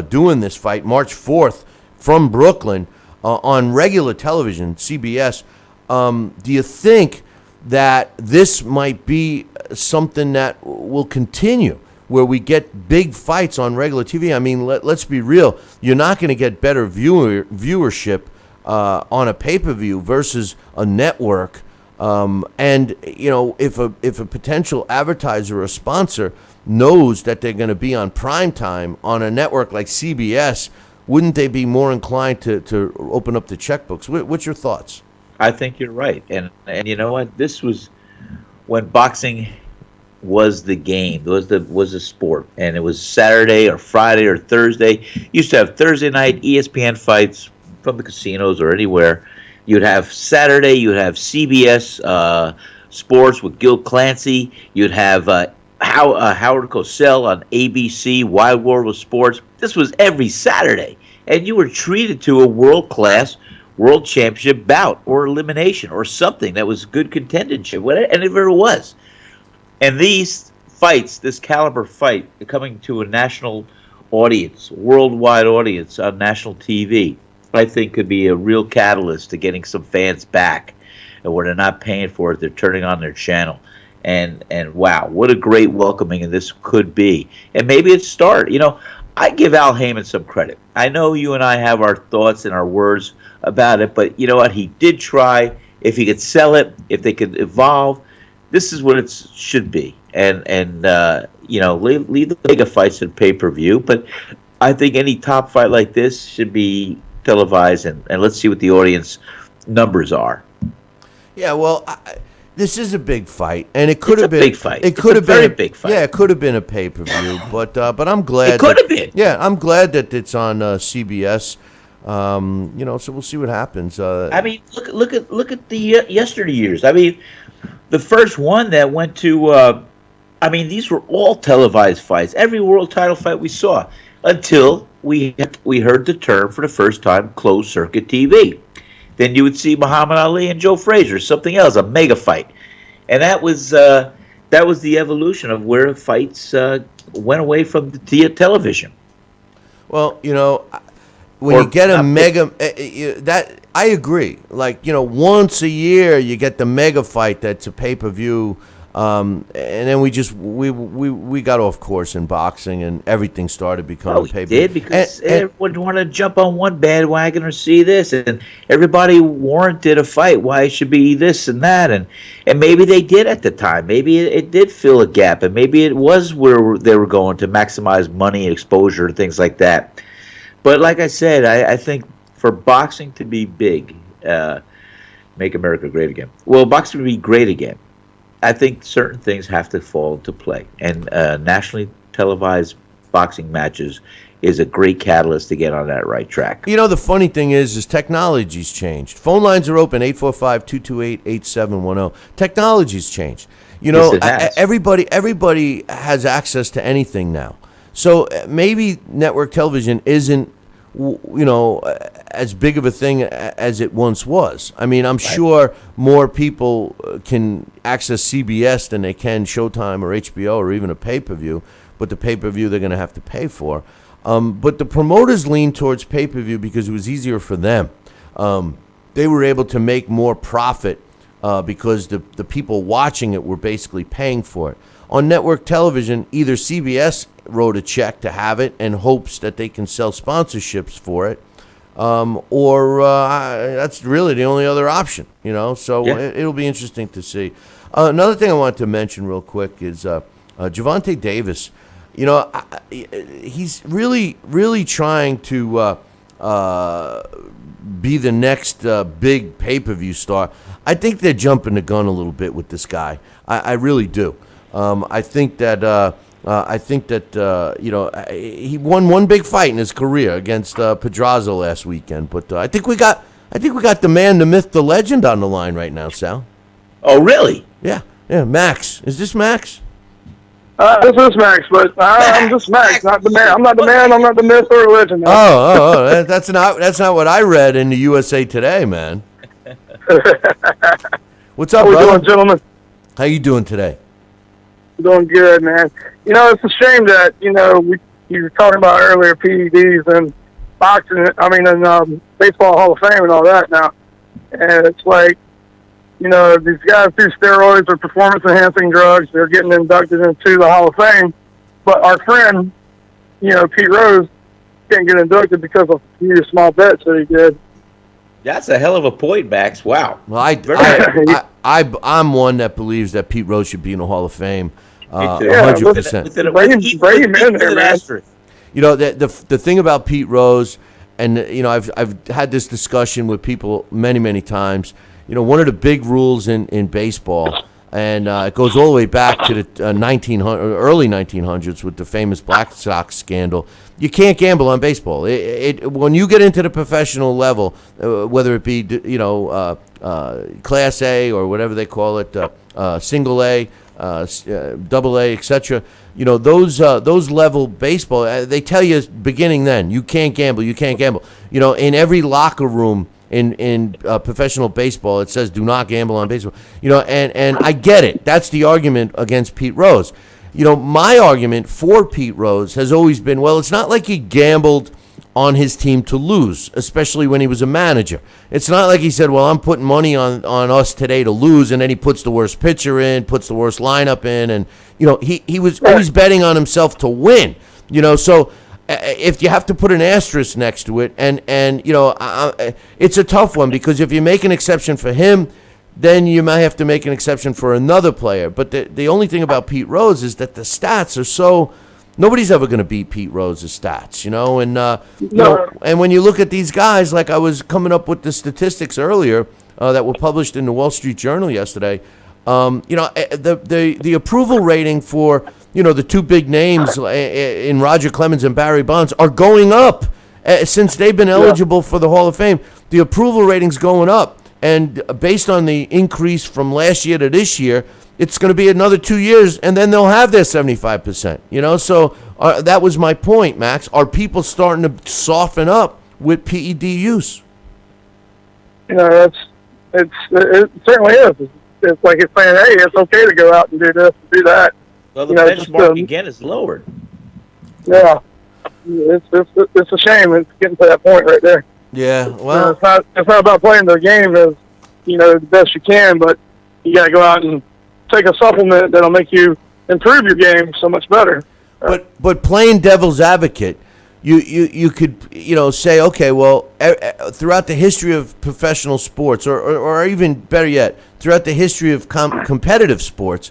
doing this fight March 4th from Brooklyn on regular television, CBS. Do you think that this might be something that will continue, where we get big fights on regular TV? I mean, let's be real. You're not going to get better viewership on a pay-per-view versus a network. And if a potential advertiser or sponsor knows that they're going to be on prime time on a network like CBS, wouldn't they be more inclined to open up the checkbooks? What's your thoughts? I think you're right. And you know what? This was when boxing was the game, was a sport, and it was Saturday or Friday or Thursday. Used to have Thursday night ESPN fights from the casinos or anywhere. You'd have Saturday, you'd have CBS Sports with Gil Clancy. You'd have Howard Cosell on ABC, Wide World of Sports. This was every Saturday, and you were treated to a world-class world championship bout or elimination or something that was good contendership, whatever it was. And these fights, this caliber fight, coming to a national audience, worldwide audience on national TV, I think could be a real catalyst to getting some fans back. And where they're not paying for it, they're turning on their channel. And wow, what a great welcoming this could be. And maybe it's start. I give Al Heyman some credit. I know you and I have our thoughts and our words about it, but you know what? He did try. If he could sell it, if they could evolve, this is what it should be. And leave the mega fights at pay-per-view. But I think any top fight like this should be televised, and let's see what the audience numbers are. Yeah, well, this is a big fight, and it could have been a big fight. It could have been a very big fight. Yeah, it could have been a pay-per-view, but I'm glad it could have been. Yeah, I'm glad that it's on CBS. So we'll see what happens. I mean, look at the yesteryears. I mean, the first one that went to. These were all televised fights. Every world title fight we saw, until we heard the term for the first time, closed circuit TV. Then you would see Muhammad Ali and Joe Frazier, something else, a mega fight, and that was the evolution of where fights went away from the television. Well, when you get a mega, that I agree. Like once a year you get the mega fight that's a pay-per-view. And then we got off course in boxing, and everything started becoming paper. We did, because everyone wanted to jump on one bandwagon or see this, and everybody warranted a fight. Why it should be this and that, and maybe they did at the time. Maybe it did fill a gap, and maybe it was where they were going to maximize money and exposure and things like that. But like I said, I think for boxing to be big, make America great again. Well, boxing to be great again, I think certain things have to fall into play, and nationally televised boxing matches is a great catalyst to get on that right track. You know, the funny thing is technology's changed. Phone lines are open, 845-228-8710. Technology's changed. You know, Yes, it has. everybody has access to anything now. So maybe network television isn't, as big of a thing as it once was. I mean, I'm sure more people can access CBS than they can Showtime or HBO or even a pay-per-view, but the pay-per-view they're going to have to pay for. But the promoters lean towards pay-per-view because it was easier for them. They were able to make more profit because the people watching it were basically paying for it. On network television, either CBS wrote a check to have it and hopes that they can sell sponsorships for it, or that's really the only other option, So Yeah. it'll be interesting to see. Another thing I wanted to mention real quick is Javante Davis. He's really, really trying to be the next big pay-per-view star. I think they're jumping the gun a little bit with this guy. I really do. I think that he won one big fight in his career against Pedraza last weekend. But I think we got the man, the myth, the legend on the line right now, Sal. Oh, really? Yeah, Max. Is this Max? This is Max, but I'm just Max, not the man. I'm not the man. I'm not the myth or legend. Oh, that's not what I read in the USA Today, man. What's up, How we brother? doing, gentlemen? How you doing today? Doing good, man. It's a shame that you were talking about earlier PEDs and boxing. And baseball Hall of Fame and all that now. And it's like, these guys do steroids or performance-enhancing drugs. They're getting inducted into the Hall of Fame. But our friend, Pete Rose, can't get inducted because of a few small bets that he did. That's a hell of a point, Max. Wow. Well, I'm one that believes that Pete Rose should be in the Hall of Fame, 100%. Bring him in there, man. The thing about Pete Rose, and I've had this discussion with people many, many times. One of the big rules in baseball, and it goes all the way back to the early 1900s with the famous Black Sox scandal. You can't gamble on baseball. When you get into the professional level, whether it be Class A or whatever they call it, Single A, Double A, etc. Those level baseball. They tell you beginning then you can't gamble. You can't gamble. In every locker room. In professional baseball, it says do not gamble on baseball. And I get it. That's the argument against Pete Rose. My argument for Pete Rose has always been, well, it's not like he gambled on his team to lose, especially when he was a manager. It's not like he said, well, I'm putting money on us today to lose, and then he puts the worst pitcher in, puts the worst lineup in, and he was always betting on himself to win. So if you have to put an asterisk next to it, and it's a tough one, because if you make an exception for him, then you might have to make an exception for another player. But the only thing about Pete Rose is that the stats are so. Nobody's ever going to beat Pete Rose's stats, and when you look at these guys, like I was coming up with the statistics earlier that were published in the Wall Street Journal yesterday. The approval rating for the two big names in Roger Clemens and Barry Bonds are going up since they've been eligible for the Hall of Fame. The approval rating's going up, and based on the increase from last year to this year, it's going to be another 2 years, and then they'll have their 75%. So that was my point, Max. Are people starting to soften up with PED use? It certainly is. It's like it's saying, hey, it's okay to go out and do this and do that. Well, the benchmark again is lowered. Yeah, it's a shame. It's getting to that point right there. Yeah, well, it's not about playing the game as the best you can, but you got to go out and take a supplement that'll make you improve your game so much better. But playing devil's advocate, you could say, okay, well, throughout the history of professional sports, or even better yet, throughout the history of competitive sports,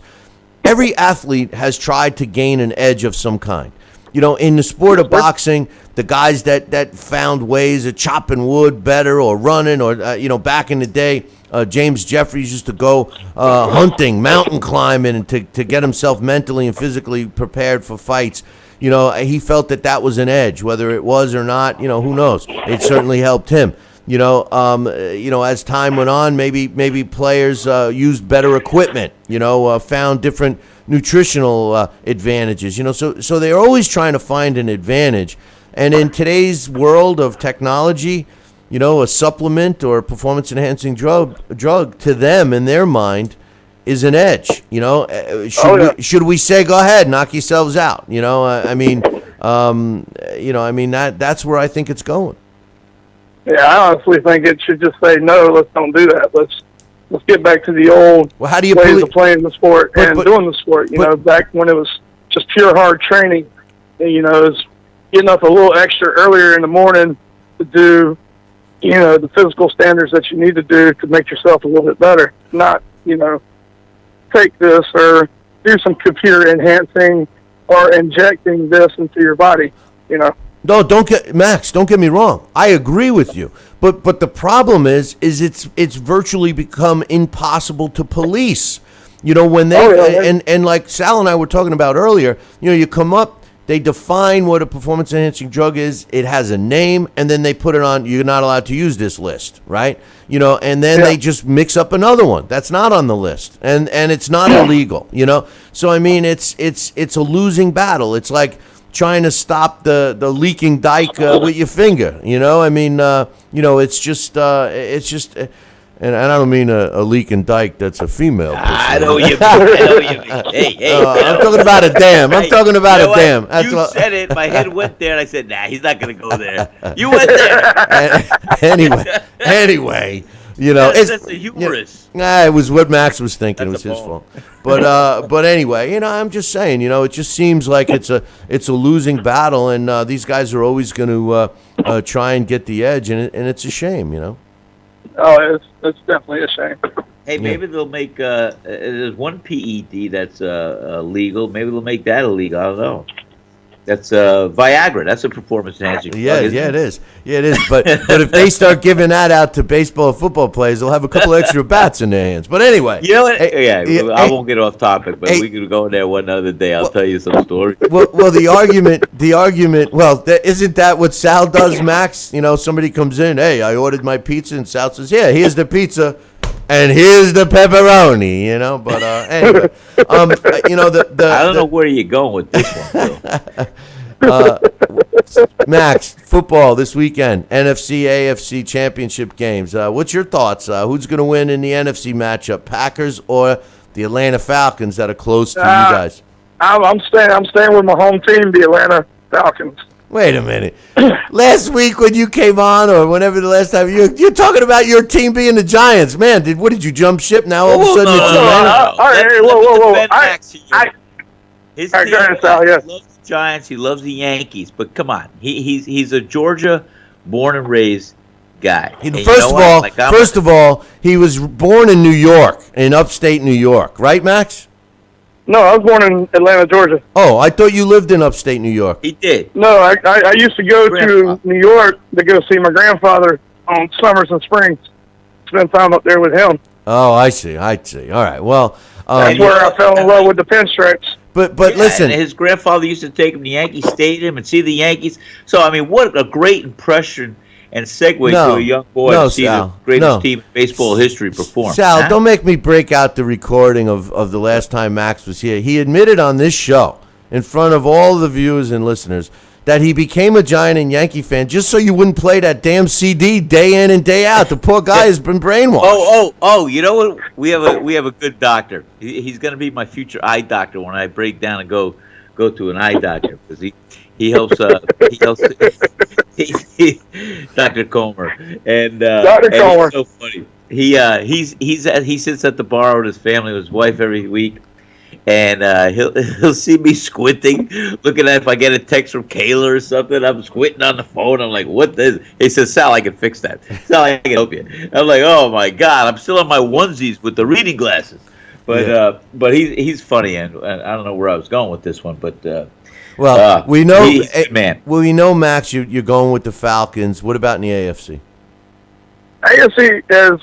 every athlete has tried to gain an edge of some kind. in the sport of boxing, the guys that found ways of chopping wood better or running or, back in the day, James Jeffries used to go hunting, mountain climbing, and to get himself mentally and physically prepared for fights. He felt that was an edge, whether it was or not. Who knows? It certainly helped him. As time went on, maybe players used better equipment. Found different nutritional advantages. So they're always trying to find an advantage. And in today's world of technology, a supplement or a performance-enhancing drug to them in their mind is an edge. Should we say, go ahead, knock yourselves out? That's where I think it's going. Yeah, I honestly think it should just say no. Let's don't do that. Let's get back to the old ways of playing the sport and doing the sport. Back when it was just pure hard training. It's getting up a little extra earlier in the morning to do, the physical standards that you need to do to make yourself a little bit better. Not, take this or do some computer enhancing or injecting this into your body. No, don't get me wrong. I agree with you. But the problem is it's virtually become impossible to police. When they and like Sal and I were talking about earlier, you come up, they define what a performance enhancing drug is. It has a name, and then they put it on. You're not allowed to use this list, right? And then they just mix up another one that's not on the list, and it's not illegal. So it's a losing battle. It's like trying to stop the leaking dike with your finger. It's just and I don't mean a leaking dike that's a female. I know you mean. Hey. I'm talking about a dam. I'm talking about a dam. You said it. My head went there, and I said, nah, he's not going to go there. You went there. Anyway, that's humorous. It was what Max was thinking. That's it was his fault. But anyway, I'm just saying, it just seems like it's a losing battle, and these guys are always going to try and get the edge, and it's a shame, Oh, it's definitely a shame. Hey, maybe they'll make there's one PED that's legal. Maybe they'll make that illegal. I don't know. That's Viagra. That's a performance enhancing drug. Yeah, it is. Yeah, it is. But if they start giving that out to baseball and football players, they'll have a couple extra bats in their hands. But anyway, I won't get off topic, but we can go there one other day. I'll tell you some stories. Well, the argument. Well, isn't that what Sal does, Max? Somebody comes in. Hey, I ordered my pizza, and Sal says, "Yeah, here's the pizza." And here's the pepperoni, But anyway, I don't know where you're going with this one, Bill. Max, football this weekend, NFC, AFC championship games. What's your thoughts? Who's going to win in the NFC matchup, Packers or the Atlanta Falcons that are close to you guys? I'm staying with my home team, the Atlanta Falcons. Wait a minute. Last week when you came on, or whenever the last time you're talking about your team being the Giants, man. Did you jump ship? Now all of a sudden it's Atlanta. Whoa! His team loves the Giants. He loves the Yankees. But come on, he's a Georgia born and raised guy. First of all, he was born in New York, in upstate New York, right, Max? No, I was born in Atlanta, Georgia. Oh, I thought you lived in upstate New York. He did. No, I used to go to New York to go see my grandfather on summers and springs. Spend time up there with him. Oh, I see. All right. Well, that's where I fell in love with the pinstripes. But listen, his grandfather used to take him to Yankee Stadium and see the Yankees. So what a great impression and segue to a young boy to see the greatest team in baseball history perform. Sal, don't make me break out the recording of the last time Max was here. He admitted on this show, in front of all the viewers and listeners, that he became a Giant and Yankee fan just so you wouldn't play that damn CD day in and day out. The poor guy has been brainwashed. Oh! You know what? We have a good doctor. He's going to be my future eye doctor when I break down and go to an eye doctor, because he helps. Dr. Comer and Dr. Comer. It's so funny. He sits at the bar with his family, with his wife every week, and he'll see me squinting, looking at if I get a text from Kayla or something. I'm squinting on the phone. I'm like, what is? He says, Sal, I can fix that. Sal, I can help you. I'm like, oh my God, I'm still on my onesies with the reading glasses. But he's funny, and I don't know where I was going with this one, but Well, we know, he's a good man. well, we know, Max, you're going with the Falcons. What about in the AFC? AFC is.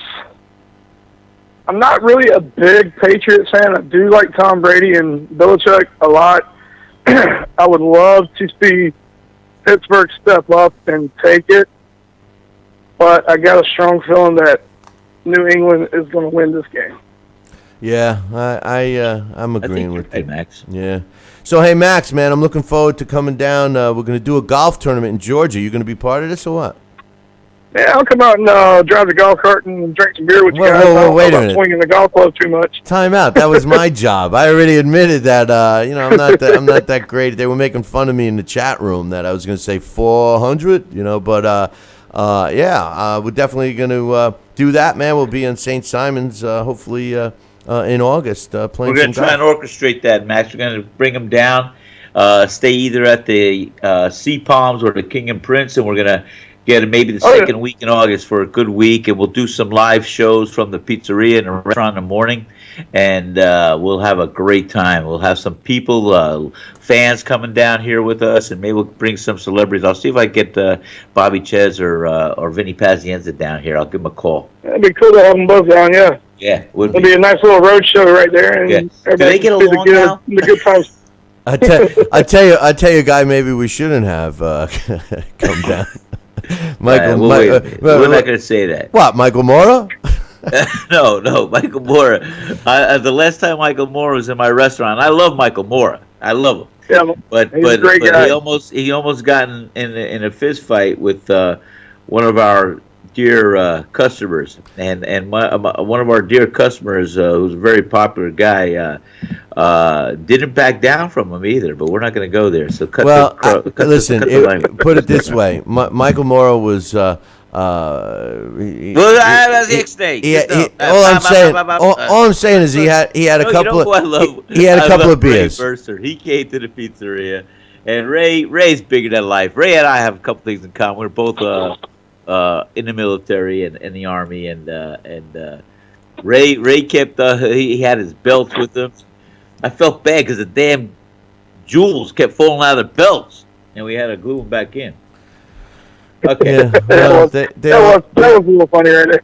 I'm not really a big Patriots fan. I do like Tom Brady and Belichick a lot. I would love to see Pittsburgh step up and take it, but I got a strong feeling that New England is going to win this game. Yeah, I'm agreeing with you, Max. Yeah. So hey, Max, man, I'm looking forward to coming down. We're going to do a golf tournament in Georgia. You going to be part of this or what? Yeah, I'll come out and drive the golf cart and drink some beer with you guys. Whoa, I don't wait know a about minute. swinging the golf club too much. Time out. That was my job. I already admitted that. I'm not that great. They were making fun of me in the chat room that I was going to say 400. But we're definitely going to do that, man. We'll be in St. Simon's hopefully in August playing. We're going to try and orchestrate that, Max. We're going to bring them down, stay either at the Sea Palms or the King and Prince, and we're going to get maybe the second week in August for a good week, and we'll do some live shows from the pizzeria and the restaurant in the morning, and we'll have a great time. We'll have some people, fans coming down here with us, and maybe we'll bring some celebrities. I'll see if I can get Bobby Ches or Vinny Pazienza down here. I'll give them a call. It'd be cool to have them both down, yeah. Yeah, It'll be a nice little road show right there. And Do everybody they get can see along now? the good times. I tell you, guy, maybe we shouldn't have come down. We're not going to say that. What, Michael Mora? No, Michael Mora. The last time Michael Mora was in my restaurant, I love Michael Mora. I love him. Yeah, But he's a great guy. he almost got in a fist fight with one of our dear customers, and one of our dear customers, who's a very popular guy, didn't back down from him either. But we're not going to go there. So listen. Put it this way: Michael Mora was. All I'm saying is he had a couple of beers. He came to the pizzeria, and Ray's bigger than life. Ray and I have a couple things in common. We're both in the military and in the army, and Ray kept he had his belts with him. I felt bad because the damn jewels kept falling out of the belts, and we had to glue them back in. Okay. Yeah, well, that was a little funny right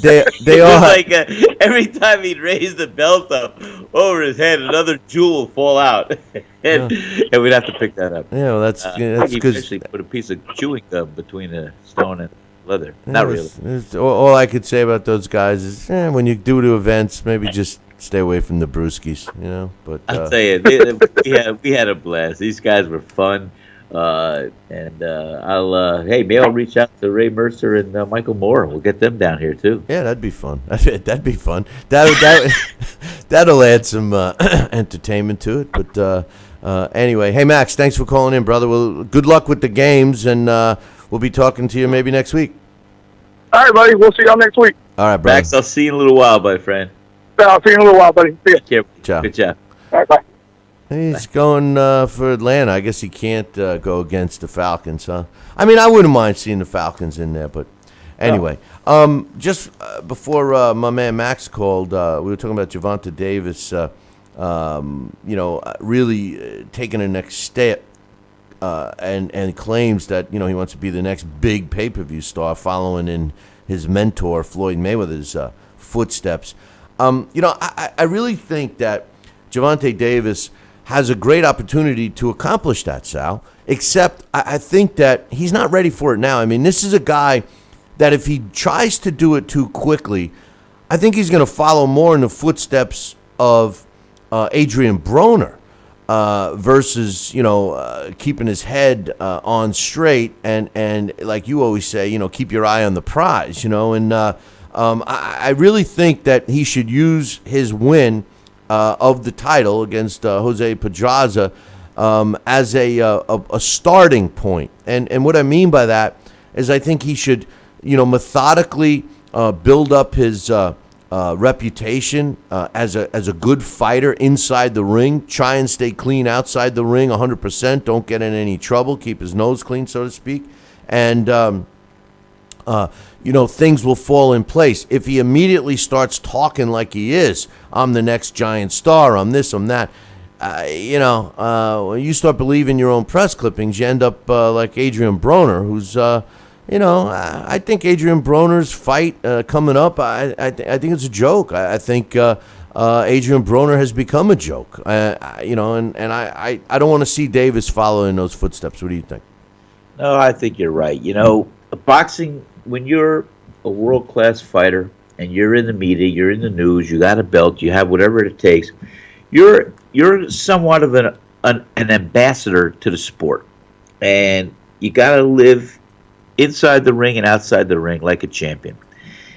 there. They all like every time he'd raise the belt up over his head, another jewel would fall out, and we'd have to pick that up. Yeah, well, that's he because actually put a piece of chewing gum between the stone and leather. Not really. All I could say about those guys is, when you do the events, maybe just stay away from the brewskis, But I'll tell you, we had a blast. These guys were fun. Maybe I'll reach out to Ray Mercer and Michael Moore. We'll get them down here too. Yeah, that'd be fun. That'd be fun. That'll add some entertainment to it. But anyway, hey Max, thanks for calling in, brother. Well, good luck with the games, and we'll be talking to you maybe next week. All right, buddy. We'll see y'all next week. All right, brother. Max, I'll see you in a little while, my friend. I'll see you in a little while, buddy. See ya. Take care. Ciao. Good job. All right, bye. He's going for Atlanta. I guess he can't go against the Falcons, huh? I mean, I wouldn't mind seeing the Falcons in there, but anyway. Just before my man Max called, we were talking about Javante Davis, really taking a next step and claims that, he wants to be the next big pay-per-view star following in his mentor, Floyd Mayweather's footsteps. I really think that Javante Davis has a great opportunity to accomplish that, Sal, except I think that he's not ready for it now. I mean, this is a guy that if he tries to do it too quickly, I think he's going to follow more in the footsteps of Adrian Broner versus, keeping his head on straight and like you always say, keep your eye on the prize, and I really think that he should use his win of the title against Jose Pedraza as a starting point. And what I mean by that is I think he should, methodically build up his reputation as a good fighter inside the ring, try and stay clean outside the ring 100%, don't get in any trouble, keep his nose clean, so to speak. And, things will fall in place. If he immediately starts talking like he is, I'm the next giant star, I'm this, I'm that, when you start believing your own press clippings, you end up like Adrian Broner, who's, I think Adrian Broner's fight coming up, I think it's a joke. I think Adrian Broner has become a joke, and I don't want to see Davis follow in those footsteps. What do you think? No, I think you're right. Boxing, when you're a world-class fighter and you're in the media, you're in the news, you got a belt, you have whatever it takes, you're somewhat of an ambassador to the sport. And you got to live inside the ring and outside the ring like a champion.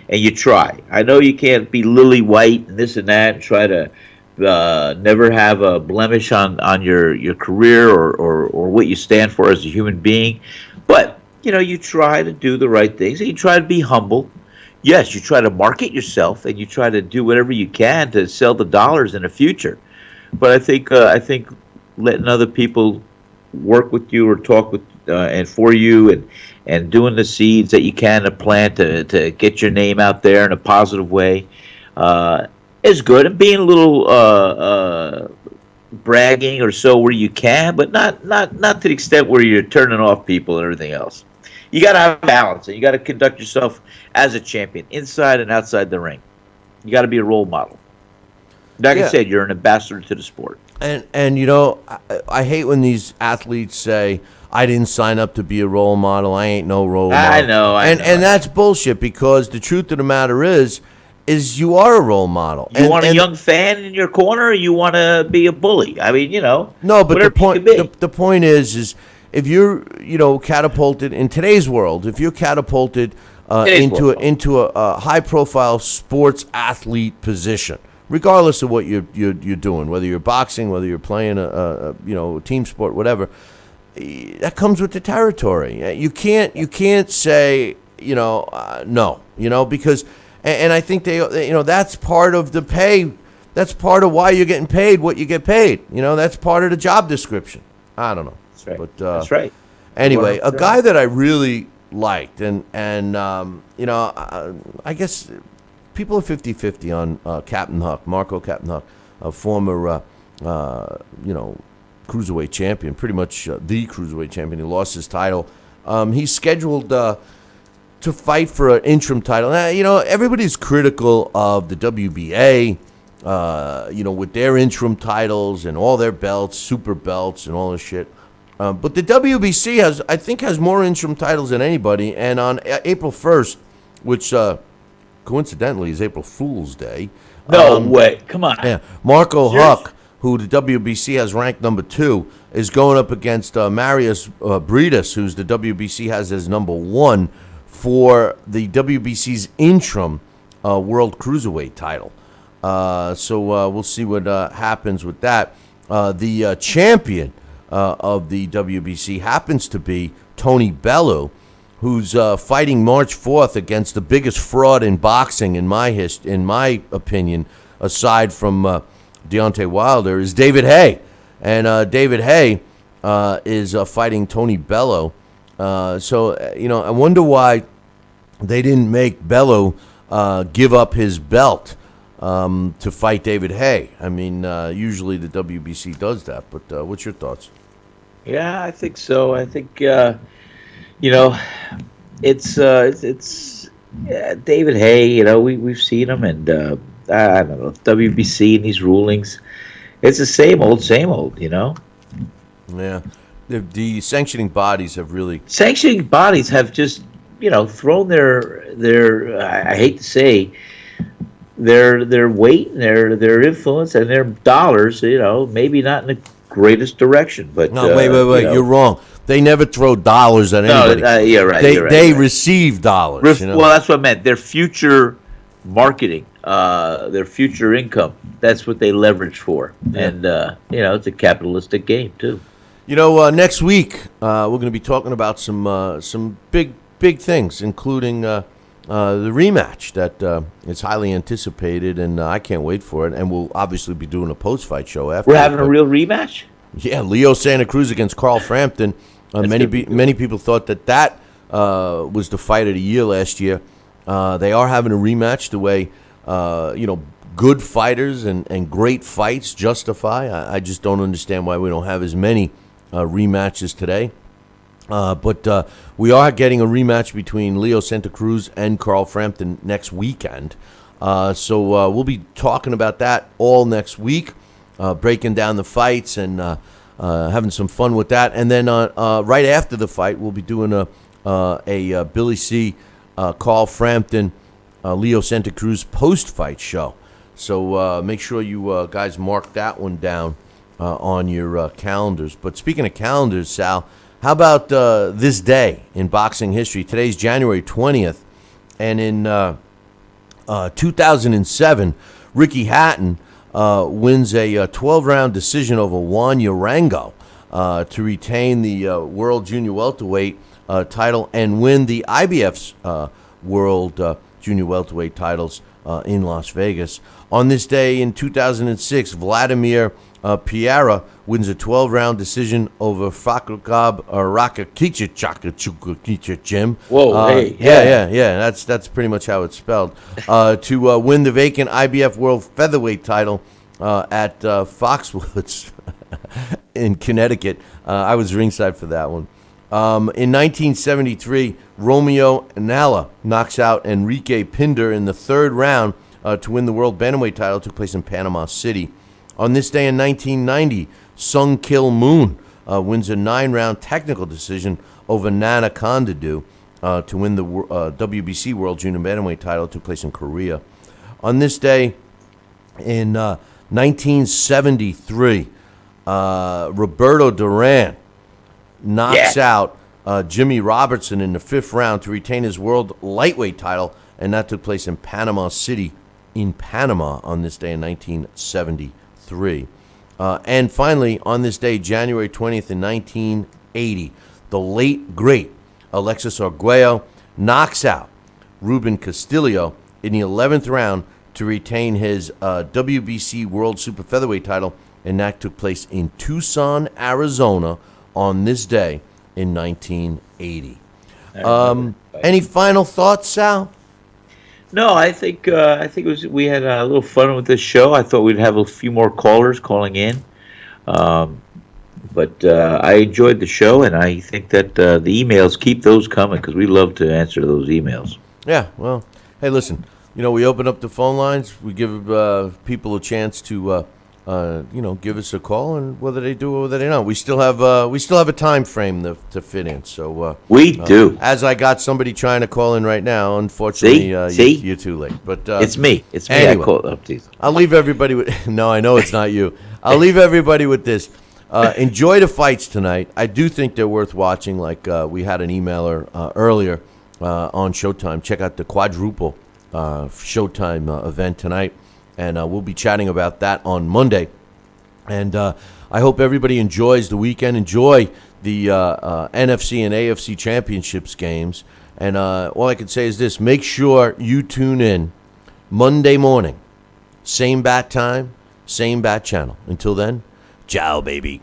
And you try. I know you can't be lily white and this and that and try to never have a blemish on your career or what you stand for as a human being. But, you try to do the right things and you try to be humble. Yes, you try to market yourself and you try to do whatever you can to sell the dollars in the future. But I think letting other people work with you or talk with and for you and doing the seeds that you can to plant to get your name out there in a positive way is good. And being a little bragging or so where you can, but not to the extent where you're turning off people and everything else. You got to have balance, and you got to conduct yourself as a champion inside and outside the ring. You got to be a role model. Like I said, you're an ambassador to the sport. And I hate when these athletes say, I didn't sign up to be a role model. I ain't no role model. I know. And that's bullshit, because the truth of the matter is you are a role model. You want a young fan in your corner, or you want to be a bully? I mean, No, but the point is if you're, catapulted in today's world, if you're catapulted into a high-profile sports athlete position, regardless of what you're doing, whether you're boxing, whether you're playing a team sport, whatever, that comes with the territory. You can't say no, because and I think that's part of the pay. That's part of why you're getting paid what you get paid. That's part of the job description. I don't know. That's right. But that's right. Anyway, a guy that I really liked, and I guess people are 50-50 on Captain Huck, Marco Captain Huck, a former, cruiserweight champion, pretty much the cruiserweight champion. He lost his title. He's scheduled to fight for an interim title. Now, everybody's critical of the WBA, with their interim titles and all their belts, super belts, and all this shit. But the WBC has more interim titles than anybody. And on April 1st, which coincidentally is April Fool's Day. No way. Come on. Yeah. Marco Huck, who the WBC has ranked number 2, is going up against Marius Briedis, who's the WBC has as number 1 for the WBC's interim World Cruiserweight title. So we'll see what happens with that. The champion of the WBC happens to be Tony Bellew, who's fighting March 4th against the biggest fraud in boxing in my opinion, aside from Deontay Wilder, is David Haye. And David Haye is fighting Tony Bellew. I wonder why they didn't make Bellew give up his belt to fight David Haye. I mean, usually the WBC does that, but what's your thoughts? Yeah, I think so. I think it's David Haye. We've seen him, and I don't know, WBC and these rulings. It's the same old. Yeah, the sanctioning bodies have really just thrown their I hate to say their weight and their influence and their dollars, maybe not in the greatest direction, but no, wait, you're wrong. They never throw dollars at anybody. No, you're right. They receive dollars. Well, that's what I meant. Their future marketing, their future income. That's what they leverage for, and it's a capitalistic game too. Next week we're going to be talking about some big things, including the rematch that is highly anticipated, and I can't wait for it. And we'll obviously be doing a post-fight show after. We're having a real rematch? Yeah, Leo Santa Cruz against Carl Frampton. Many people thought that was the fight of the year last year. They are having a rematch the way, good fighters and great fights justify. I just don't understand why we don't have as many rematches today. But we are getting a rematch between Leo Santa Cruz and Carl Frampton next weekend. So we'll be talking about that all next week, breaking down the fights and having some fun with that. And then right after the fight, we'll be doing a Billy C. Carl Frampton, Leo Santa Cruz post-fight show. So make sure you guys mark that one down on your calendars. But speaking of calendars, Sal, how about this day in boxing history? Today's January 20th, and in 2007, Ricky Hatton wins a 12-round decision over Juan Urango to retain the World Junior Welterweight title and win the IBF's World Junior Welterweight titles in Las Vegas. On this day in 2006, Vladimir Piera wins a 12-round decision over Fakrukab Rakakichachakachukakicha Jim. Whoa, hey. Yeah. That's pretty much how it's spelled. To win the vacant IBF World Featherweight title at Foxwoods in Connecticut. I was ringside for that one. In 1973, Romeo Anala knocks out Enrique Pinder in the third round to win the World Bantamweight title. It took place in Panama City. On this day in 1990, Sung Kil Moon wins a 9-round technical decision over Nana Kondadu to win the WBC World Junior Bantamweight title. It took place in Korea. On this day in 1973, Roberto Duran knocks out Jimmy Robertson in the 5th round to retain his world lightweight title, and that took place in Panama City in Panama on this day in 1973. And finally, on this day, January 20th in 1980, the late, great Alexis Arguello knocks out Ruben Castillo in the 11th round to retain his WBC World Super Featherweight title, and that took place in Tucson, Arizona on this day in 1980. Any final thoughts, Sal? No, I think it was. We had a little fun with this show. I thought we'd have a few more callers calling in, but I enjoyed the show, and I think that the emails, keep those coming because we love to answer those emails. Yeah. Well, hey, listen. We open up the phone lines. We give people a chance to give us a call, and whether they do or whether they don't, we still have a time frame to fit in. So we do. As I got somebody trying to call in right now, unfortunately, you're too late. But it's me. It's me. Anyway, I called up to you. I'll leave everybody with. No, I know it's not you. I'll leave everybody with this. Enjoy the fights tonight. I do think they're worth watching. Like we had an emailer earlier on Showtime. Check out the quadruple Showtime event tonight. And we'll be chatting about that on Monday. And I hope everybody enjoys the weekend. Enjoy the NFC and AFC championships games. And all I can say is this. Make sure you tune in Monday morning. Same bat time, same bat channel. Until then, ciao, baby.